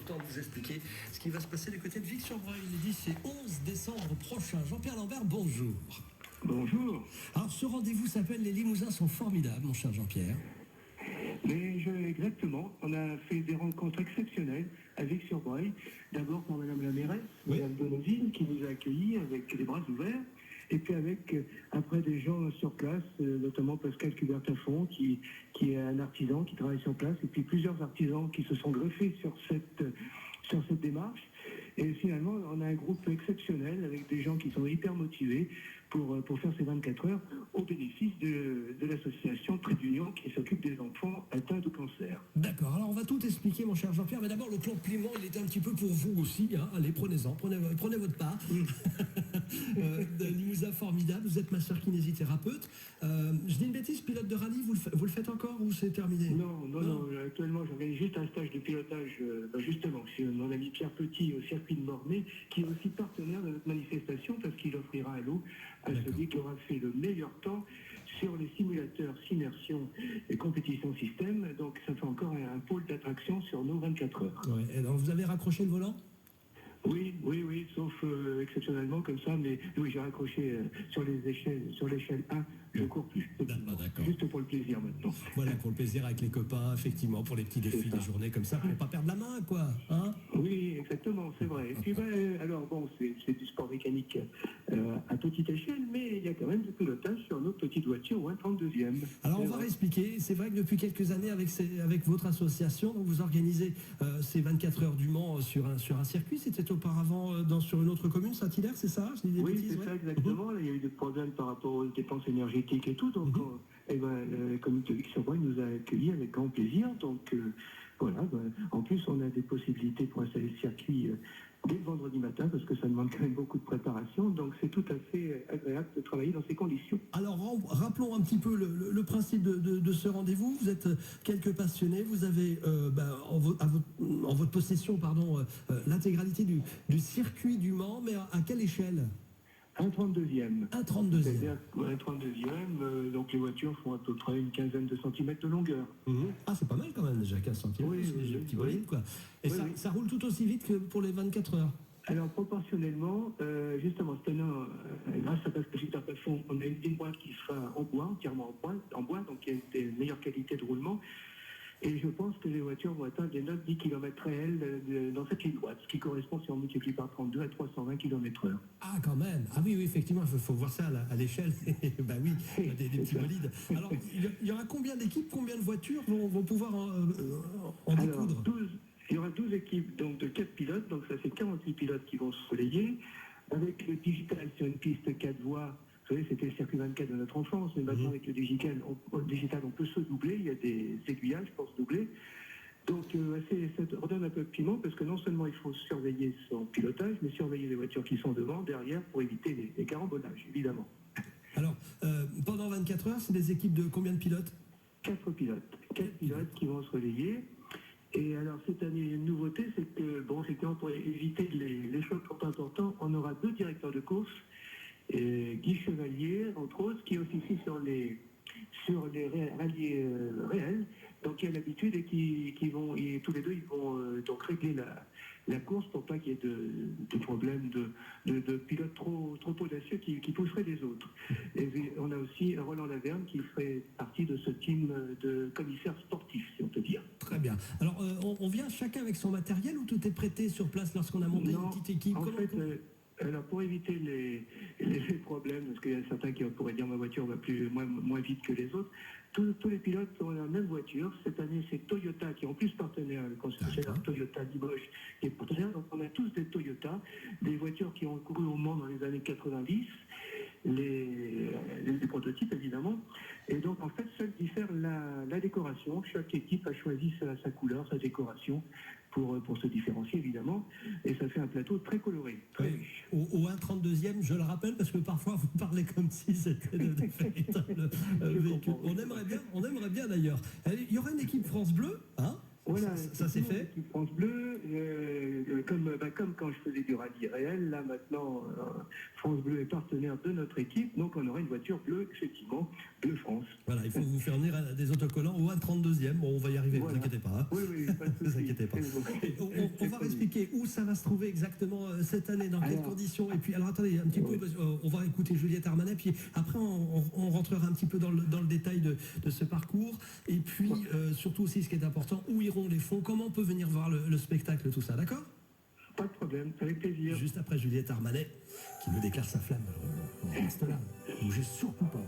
le temps de vous expliquer ce qui va se passer du côté de Vic-sur-Breuil les 10 et 11 décembre prochains. Jean-Pierre Lambert, bonjour. Bonjour. Alors ce rendez-vous s'appelle Les Limousins sont formidables, mon cher Jean-Pierre. Exactement, on a fait des rencontres exceptionnelles à Vic-sur-Breuil. D'abord pour Madame la mairesse, Oui. Madame Donoville, qui nous a accueillis avec les bras ouverts. Et puis avec, après, des gens sur place, notamment Pascal Cubertafond, qui est un artisan qui travaille sur place, et puis plusieurs artisans qui se sont greffés sur cette démarche. Et finalement, on a un groupe exceptionnel avec des gens qui sont hyper motivés pour faire ces 24 heures au bénéfice de l'association Trait d'Union qui s'occupe des enfants atteints de cancer. D'accord, alors on va tout expliquer, mon cher Jean-Pierre, mais d'abord le compliment, il était un petit peu pour vous aussi, hein. Allez, prenez-en, prenez votre part. De Limousin formidable, vous êtes masseur kinésithérapeute. Je dis une bêtise, pilote de rallye, vous le faites encore ou c'est terminé? Non, actuellement j'organise juste un stage de pilotage, justement, chez mon ami Pierre Petit au circuit de Mornay, qui est aussi partenaire de notre manifestation parce qu'il offrira à l'eau à celui qui aura fait le meilleur temps sur les simulateurs Simmersion et compétition système. Donc ça fait encore un pôle d'attraction sur nos 24 heures. Ouais, alors vous avez raccroché le volant? Oui, sauf exceptionnellement comme ça, mais oui, j'ai raccroché sur l'échelle 1, je cours plus. D'accord. Juste pour le plaisir maintenant. Voilà, pour le plaisir avec les copains, effectivement, pour les petits défis des journées comme ça, pour pas perdre la main, quoi. Hein? Oui, exactement, c'est vrai. Et puis, alors bon, c'est du sport mécanique à petite échelle, mais il y a quand même du pilotage sur nos petites voitures ou un 32e. Alors on va réexpliquer, c'est vrai que depuis quelques années avec votre association, vous organisez ces 24 heures du Mans sur un circuit, c'était auparavant sur une autre commune, Saint-Hilaire, c'est ça? Je dis des Oui, bêtises, c'est ça exactement. Là, il y a eu des problèmes par rapport aux dépenses énergétiques et tout, donc la commune de Vic-sur-Breuil nous a accueillis avec grand plaisir. Donc voilà, en plus on a des possibilités pour installer le circuit dès le vendredi matin, parce que ça demande quand même beaucoup de préparation, donc c'est tout à fait agréable de travailler dans ces conditions. Alors rappelons un petit peu le principe de ce rendez-vous. Vous êtes quelques passionnés, vous avez en votre possession l'intégralité du circuit du Mans, mais à quelle échelle? Un 32e. Un 32e. C'est-à-dire un 32e, donc les voitures font à peu près une quinzaine de centimètres de longueur. Ah, c'est pas mal quand même déjà, 15 cm. Oui, c'est déjà un petit bolide, quoi. Et oui, ça roule tout aussi vite que pour les 24 heures. Alors proportionnellement, justement, cette année, grâce à Pascal Cubertafond, on a une boîte qui sera en bois, entièrement en bois, donc il y a des meilleures qualités de roulement. Et je pense que les voitures vont atteindre des notes 10 km réels dans cette ligne droite, ce qui correspond, si on multiplie par 32, à 320 km/h. Ah, quand même. Ah oui, effectivement, il faut voir ça à l'échelle. Bah oui, des petits bolides. Alors, il y aura combien d'équipes, combien de voitures vont pouvoir en découdre? Il y aura 12 équipes donc, de 4 pilotes, donc ça fait 48 pilotes qui vont se relayer. Avec le digital sur une piste 4 voies, vous savez, c'était le circuit 24 de notre enfance, mais maintenant avec le digital, on peut se doubler, il y a des aiguillages pour se doubler. Donc ça redonne un peu de piment, parce que non seulement il faut surveiller son pilotage, mais surveiller les voitures qui sont devant, derrière, pour éviter les carambolages, évidemment. Alors, pendant 24 heures, c'est des équipes de combien de pilotes? 4 pilotes. 4 pilotes qui vont se relayer. Et alors cette année, il y a une nouveauté, c'est que, bon, effectivement, pour éviter les chocs trop importants, on aura 2 directeurs de course, Guy Chevalier, entre autres, qui officie sur les rallyes réels, donc qui a l'habitude et et tous les deux, ils vont donc régler la course pour pas qu'il y ait de problèmes de pilotes trop audacieux qui pousseraient les autres. Et on a aussi Roland Laverne qui ferait partie de ce team de commissaires sportifs, si on peut dire. Très bien. Alors, on vient chacun avec son matériel ou tout est prêté sur place lorsqu'on a monté une petite équipe? Alors pour éviter les problèmes, parce qu'il y a certains qui pourraient dire ma voiture va moins vite que les autres, tous les pilotes ont la même voiture. Cette année, c'est Toyota qui est en plus partenaire, le concessionnaire Toyota Limoges qui est partenaire. Donc on a tous des Toyota, des voitures qui ont couru au Mans dans les années 90, les prototypes évidemment. Et donc en fait, seul diffère la décoration. Chaque équipe a choisi sa couleur, sa décoration pour se différencier évidemment. Et ça fait un plateau très coloré, très riche. Au 1/32e, je le rappelle, parce que parfois vous parlez comme si c'était de véritables véhicules. On aimerait bien d'ailleurs. Il y aura une équipe France Bleu, hein? Voilà, ça c'est fait. L'équipe France Bleu, comme quand je faisais du rallye réel, là maintenant, France Bleu est partenaire de notre équipe, donc on aura une voiture bleue, effectivement, Bleu France. Voilà, il faut vous faire venir des autocollants au 1/32e. Bon, on va y arriver, voilà. Ne vous inquiétez pas. Hein. Oui, pas de souci. Ne vous inquiétez pas. On va va se trouver exactement cette année, dans quelles Alors, conditions? Et puis, alors attendez, un petit peu, parce on va écouter Juliette Armanet, puis après on rentrera un petit peu dans le détail de ce parcours. Et puis, surtout aussi, ce qui est important, où iront les fonds? Comment on peut venir voir le spectacle, tout ça, d'accord? pas de problème, avec plaisir. Juste après Juliette Armanet, qui nous déclare sa flamme. On reste là, ne bougez surtout pas.